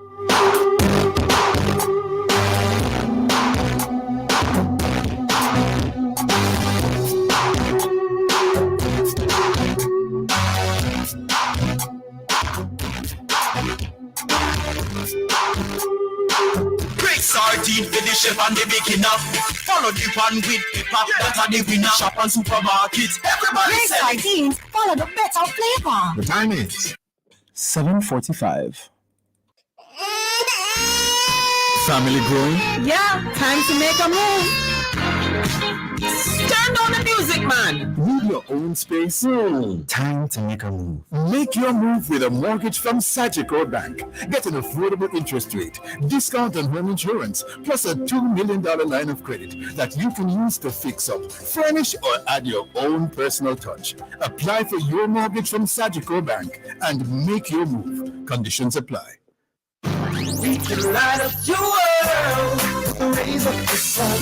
Sardine for the chef and the beginner. Follow the pan with pepper, that are the winner. Shop and supermarkets, everybody Great sardines, follow the better flavor. The time is 7:45. family growing. Yeah, time to make a move. Stand on the music, man. Need your own space? Time to make a move. Make your move with a mortgage from Sagicor Bank. Get an affordable interest rate, discount on home insurance, plus a $2 million line of credit that you can use to fix up, furnish, or add your own personal touch. Apply for your mortgage from Sagicor Bank and make your move. Conditions apply. We can light up your world, raise up the sun,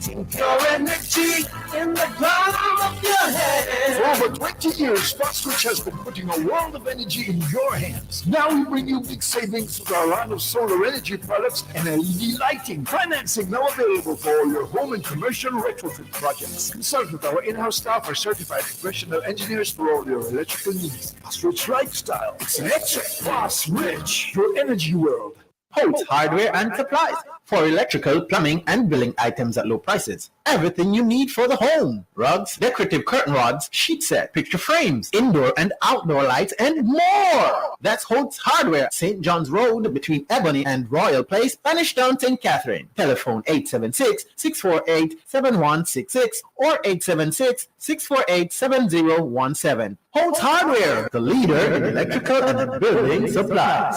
Your energy in the palm of your hand. For over 20 years, Foswitch has been putting a world of energy in your hands. Now we bring you big savings with our line of solar energy products and LED lighting. Financing now available for all your home and commercial retrofit projects. Consult with our in-house staff or certified professional engineers for all your electrical needs. Foswitch lifestyle. It's electric. Foswitch, your energy world. Holtz Hardware and Supplies for electrical, plumbing, and building items at low prices. Everything you need for the home. Rugs, decorative curtain rods, sheet set, picture frames, indoor and outdoor lights, and more. That's Holtz Hardware, St. John's Road between Ebony and Royal Place, Spanish Town, St. Catherine. Telephone 876-648-7166 or 876-648-7017. Holtz Hardware, the leader in electrical and building supplies.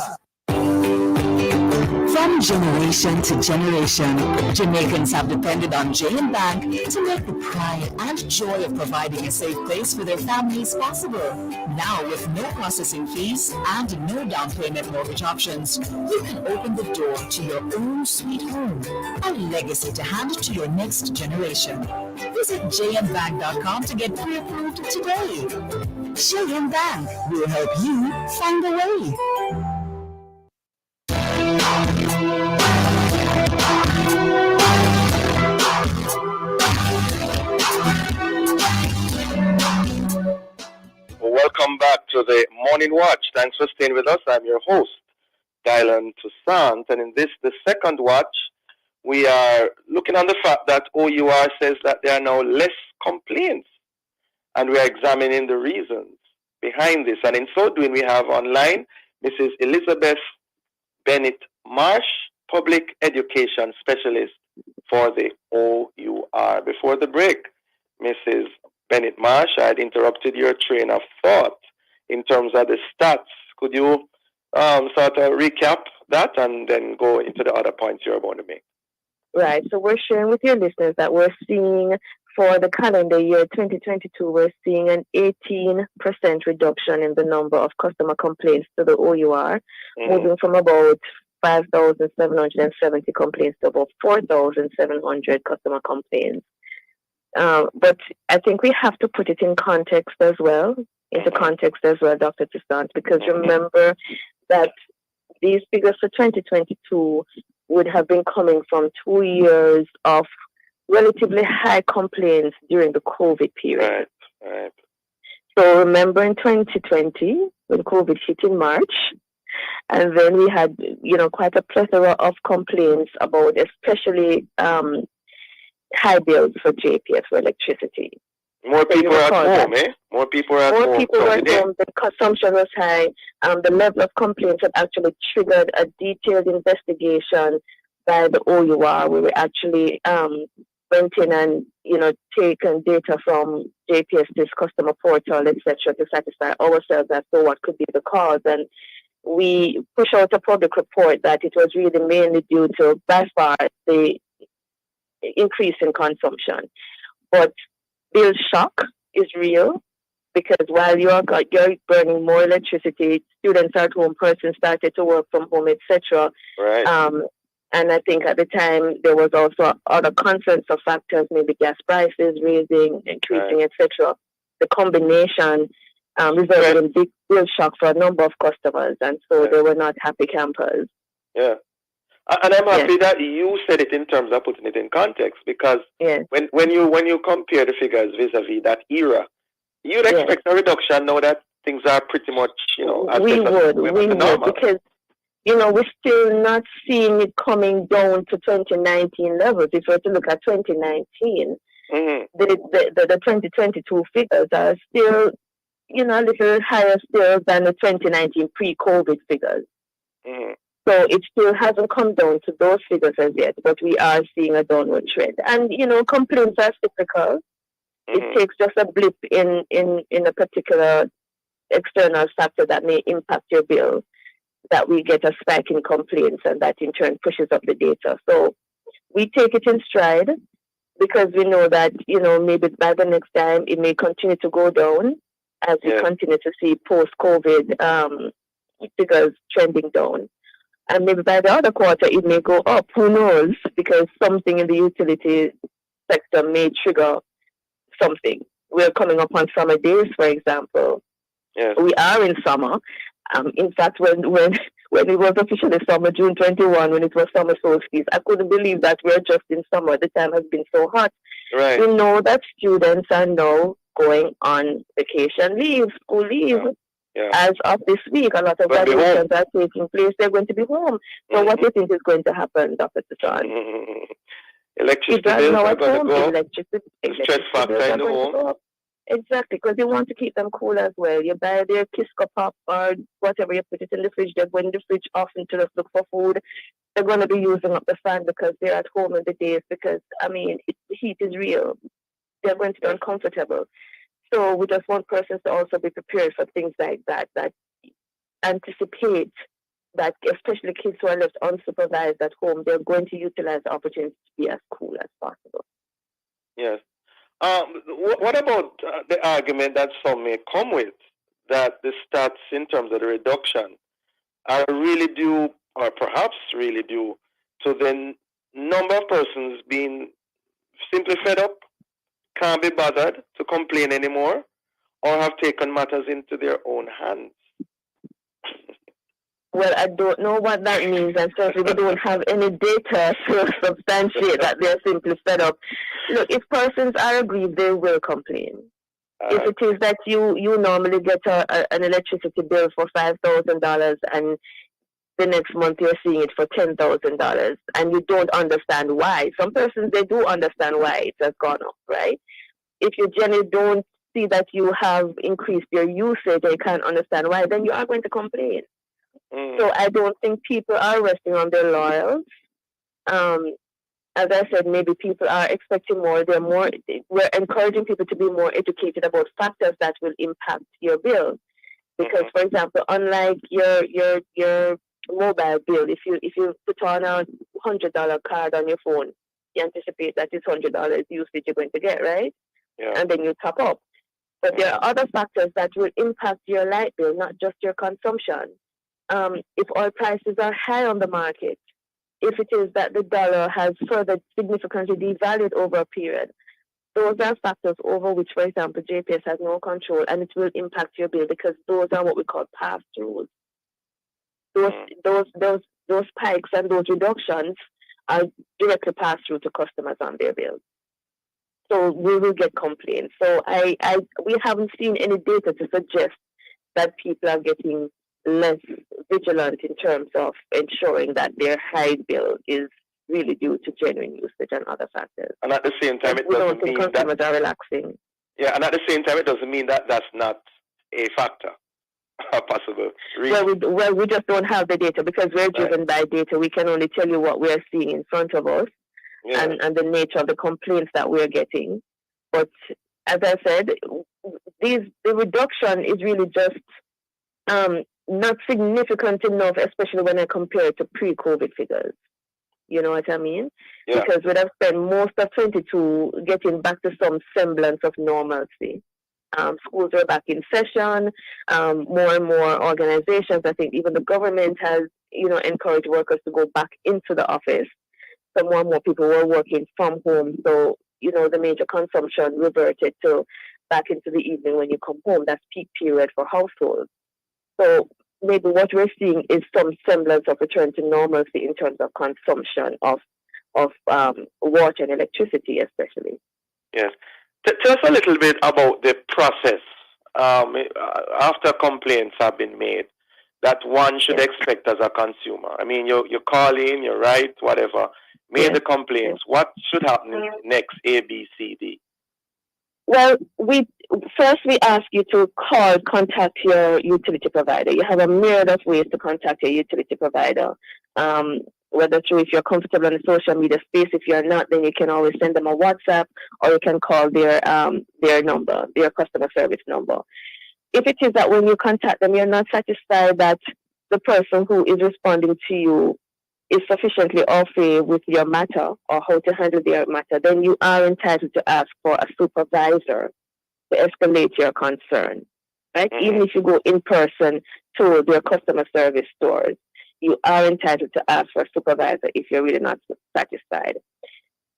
From generation to generation, Jamaicans have depended on J&M Bank to make the pride and joy of providing a safe place for their families possible. Now, with no processing fees and no down payment mortgage options, you can open the door to your own sweet home, a legacy to hand to your next generation. Visit jmbank.com to get pre-approved today. J&M Bank will help you find a way. Welcome back to the Morning Watch. Thanks for staying with us. I'm your host, Dylan Toussaint. And in this, the second watch, we are looking on the fact that OUR says that there are now less complaints. And we are examining the reasons behind this. And in so doing, we have online Mrs. Elizabeth Bennett Marsh, Public Education Specialist for the OUR. Before the break, Mrs. Bennett Marsh, I had interrupted your train of thought in terms of the stats. Could you sort of recap that and then go into the other points you're about to make? Right. So we're sharing with your listeners that we're seeing for the calendar year 2022, we're seeing an 18% reduction in the number of customer complaints to the OUR, moving from about 5,770 complaints to about 4,700 customer complaints. But I think we have to put it in context as well, Dr. Toussaint, because remember that these figures for 2022 would have been coming from 2 years of relatively high complaints during the COVID period. Right. So remember in 2020, when COVID hit in March, and then we had, quite a plethora of complaints about especially high bills for JPS for electricity. More people are at home, eh? More people are at home. More people were at home. The consumption was high. The level of complaints had actually triggered a detailed investigation by the OUR, where we actually went in and taken data from JPS's customer portal, etc., to satisfy ourselves as to what could be the cause. And we pushed out a public report that it was really mainly due to, by far, the increase in consumption. But bill shock is real, because while you're burning more electricity, students are at home, persons started to work from home, etc. Right. And I think at the time there was also other confluence of factors, maybe gas prices raising, increasing, etc. The combination resulted in big bill shock for a number of customers, and so they were not happy campers. Yeah. And I'm happy that you said it in terms of putting it in context, because when you compare the figures vis-a-vis that era, you'd expect a reduction now that things are pretty much, as we would, because we're still not seeing it coming down to 2019 levels. If we're to look at 2019, the 2022 figures are still, a little higher still than the 2019 pre-COVID figures. So it still hasn't come down to those figures as yet, but we are seeing a downward trend. And, complaints are cyclical. It takes just a blip in a particular external factor that may impact your bill, that we get a spike in complaints, and that in turn pushes up the data. So we take it in stride, because we know that, maybe by the next time it may continue to go down as we continue to see post-COVID figures trending down. And maybe by the other quarter, it may go up. Who knows? Because something in the utility sector may trigger something. We're coming up on summer days, for example. Yes. We are in summer. In fact, when it was officially summer, June 21, when it was summer solstice, I couldn't believe that we're just in summer. The time has been so hot. Right. We know that students are now going on vacation leave, school leave. Yeah. As of this week, a lot of graduations are taking place. They're going to be home. So what do you think is going to happen, Dr. Toussaint? Electricity bills are going to go up. Electricity Stress factor in the home. Exactly, because you want to keep them cool as well. You buy their Kisco Pop or whatever, you put it in the fridge. They're going to the fridge often to just look for food. They're going to be using up the fan because they're at home in the days because, the heat is real. They're going to be uncomfortable. So we just want persons to also be prepared for things like that anticipate that, especially kids who are left unsupervised at home, they're going to utilize the opportunity to be as cool as possible. Yes. What about the argument that some may come with that the stats in terms of the reduction are really due, or perhaps really due, to the number of persons being simply fed up, can't be bothered to complain anymore, or have taken matters into their own hands? Well, I don't know what that means, and certainly we don't have any data to substantiate that they're simply fed up. Look, if persons are aggrieved, they will complain. If it is that you normally get an electricity bill for $5,000 and the next month you're seeing it for $10,000 and you don't understand why. Some persons, they do understand why it has gone up, right? If you generally don't see that you have increased your usage and you can't understand why, then you are going to complain. So I don't think people are resting on their laurels. As I said, maybe people are expecting more. We're encouraging people to be more educated about factors that will impact your bill. Because, for example, unlike your mobile bill, if you put on a $100 card on your phone, you anticipate that it's $100 usage you're going to get, right? Yeah. And then you top up. But there are other factors that will impact your light bill, not just your consumption. If oil prices are high on the market, if it is that the dollar has further significantly devalued over a period, those are factors over which, for example, JPS has no control, and it will impact your bill because those are what we call pass-throughs. Those spikes and those reductions are directly passed through to customers on their bills. So we will get complaints. So we haven't seen any data to suggest that people are getting less vigilant in terms of ensuring that their high bill is really due to genuine usage and other factors. And at the same time, it doesn't mean that customers are relaxing. Yeah, and at the same time, it doesn't mean that that's not a factor, a possible reason. Well, we just don't have the data because we're driven by data. We can only tell you what we're seeing in front of us and the nature of the complaints that we're getting. But as I said, the reduction is really just not significant enough, especially when I compare it to pre-COVID figures. You know what I mean? Yeah. Because we'd have spent most of 22 getting back to some semblance of normalcy. Schools are back in session. More and more organizations, I think even the government has, encouraged workers to go back into the office. So more and more people were working from home. So, the major consumption reverted to back into the evening when you come home. That's peak period for households. So maybe what we're seeing is some semblance of return to normalcy in terms of consumption of water and electricity, especially. Yes. Tell us a little bit about the process after complaints have been made that one should expect as a consumer. I mean, you call in, you write, whatever, made the complaints. What should happen next, A, B, C, D? Well, we ask you to contact your utility provider. You have a myriad of ways to contact your utility provider. Whether through, if you're comfortable in the social media space, if you're not, then you can always send them a WhatsApp or you can call their number, their customer service number. If it is that when you contact them, you're not satisfied that the person who is responding to you is sufficiently au fait with your matter or how to handle their matter, then you are entitled to ask for a supervisor to escalate your concern, right? Even if you go in person to their customer service stores, you are entitled to ask for a supervisor if you're really not satisfied.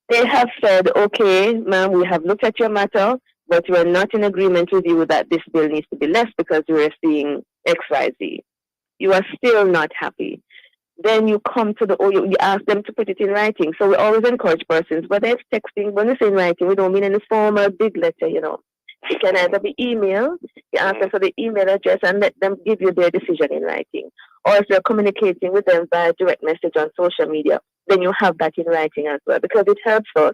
They have said, okay, ma'am, we have looked at your matter, but we're not in agreement with you that this bill needs to be less because we're seeing XYZ. You are still not happy. Then you come to the OU, you ask them to put it in writing. So we always encourage persons, whether it's texting, when it's in writing, we don't mean in the form or a big letter, you know. It can either be email, you ask them for the email address and let them give you their decision in writing. Or if you're communicating with them via direct message on social media, then you have that in writing as well, because it helps us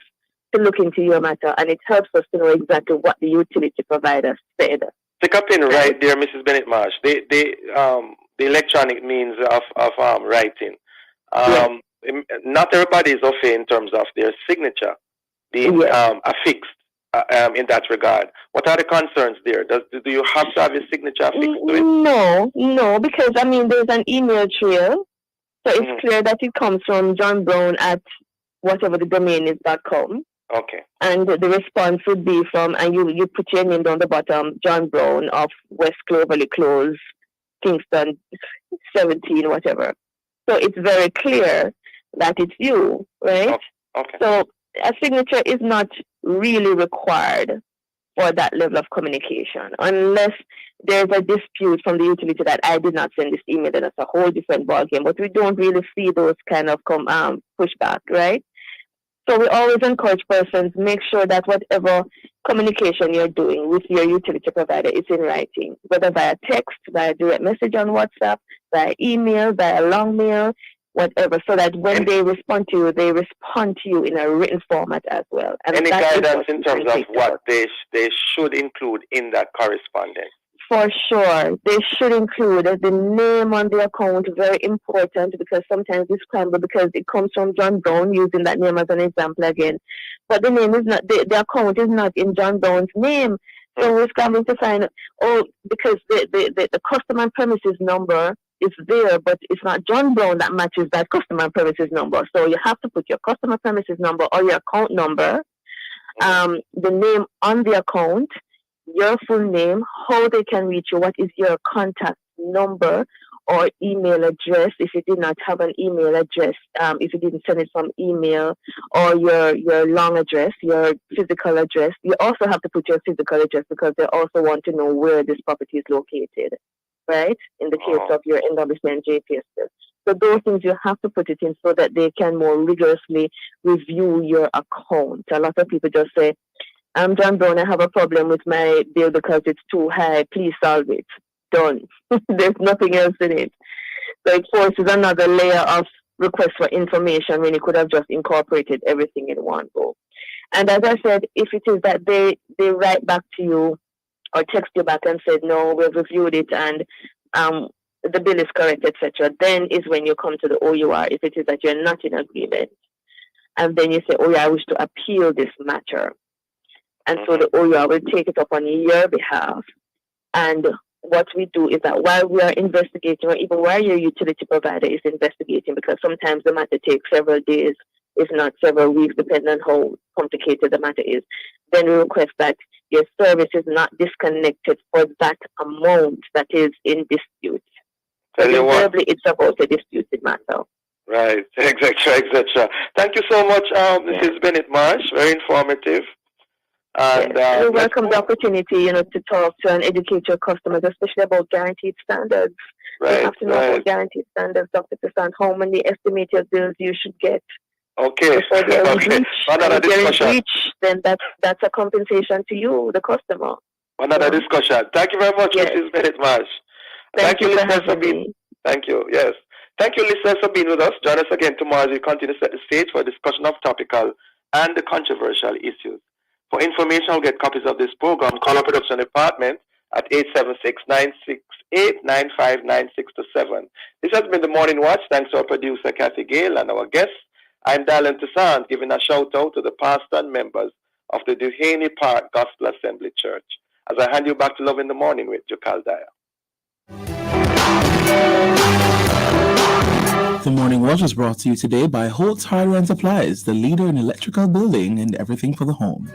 to look into your matter and it helps us to know exactly what the utility provider said. Pick up in right there, Mrs. Bennett Marsh. The electronic means of writing. Not everybody is okay in terms of their signature being affixed in that regard. What are the concerns there? Do you have to have your signature affixed to it? No, because I mean there's an email trail, so it's clear that it comes from John Brown at whatever the domain is .com. Okay. And the response would be from, and you put your name down the bottom, John Brown of West Cloverly Close, Kingston 17, whatever. So it's very clear that it's you, right? Okay. So a signature is not really required for that level of communication, unless there's a dispute from the utility that I did not send this email, then that's a whole different ballgame. But we don't really see those kind of pushback, right? So we always encourage persons, make sure that whatever communication you're doing with your utility provider is in writing, whether via text, via direct message on WhatsApp, via email, via long mail, whatever, so that when they respond to you, they respond to you in a written format as well. And any guidance in terms of what they should include in that correspondence? For sure. They should include the name on the account, very important, because sometimes it's scrambled because it comes from John Brown, using that name as an example again. But the name is not, the account is not in John Brown's name. So we're scrambling to find, because the customer and premises number is there, but it's not John Brown that matches that customer and premises number. So you have to put your customer premises number or your account number, the name on the account, your full name, how they can reach you, what is your contact number or email address if you did not have an email address, if you didn't send it from email, or your long address, your physical address. You also have to put your physical address because they also want to know where this property is located, right? In the case of your NWC and JPS. So those things you have to put it in so that they can more rigorously review your account. A lot of people just say, I'm John Brown, I have a problem with my bill because it's too high. Please solve it. Done. There's nothing else in it. So it forces another layer of request for information when you could have just incorporated everything in one go. And as I said, if it is that they write back to you or text you back and said, no, we've reviewed it and the bill is correct, etc., then is when you come to the OUR, if it is that you're not in agreement. And then you say, oh yeah, I wish to appeal this matter. And so the OUR will take it up on your behalf. And what we do is that while we are investigating, or even while your utility provider is investigating, because sometimes the matter takes several days, if not several weeks, depending on how complicated the matter is, then we request that your service is not disconnected for that amount that is in dispute. So invariably, it's about a disputed matter. Right, etc. Thank you so much, Mrs. Bennett Marsh. Very informative. And we welcome the opportunity, to talk to and educate your customers, especially about guaranteed standards. Right, you have to know about guaranteed standards, Dr. Toussaint, how many estimated bills you should get. Okay. Before there is breach. Another discussion. Breach, then that's a compensation to you, the customer. Another discussion. Thank you very much, Mrs. Bennett Marsh. Thank you, listeners, for being. Thank you. Yes. Thank you, listeners, for being with us. Join us again tomorrow as we continue to set the stage for a discussion of topical and controversial issues. For information, I'll get copies of this program. Call our production department at 876-968-959-627. This has been the Morning Watch. Thanks to our producer, Kathy Gale, and our guests. I'm Darlene Toussaint, giving a shout-out to the pastor and members of the Duhaney Park Gospel Assembly Church. As I hand you back to Love in the Morning with Jokal Dyer. The Morning Watch is brought to you today by Holtz Hardware and Supplies, the leader in electrical building and everything for the home.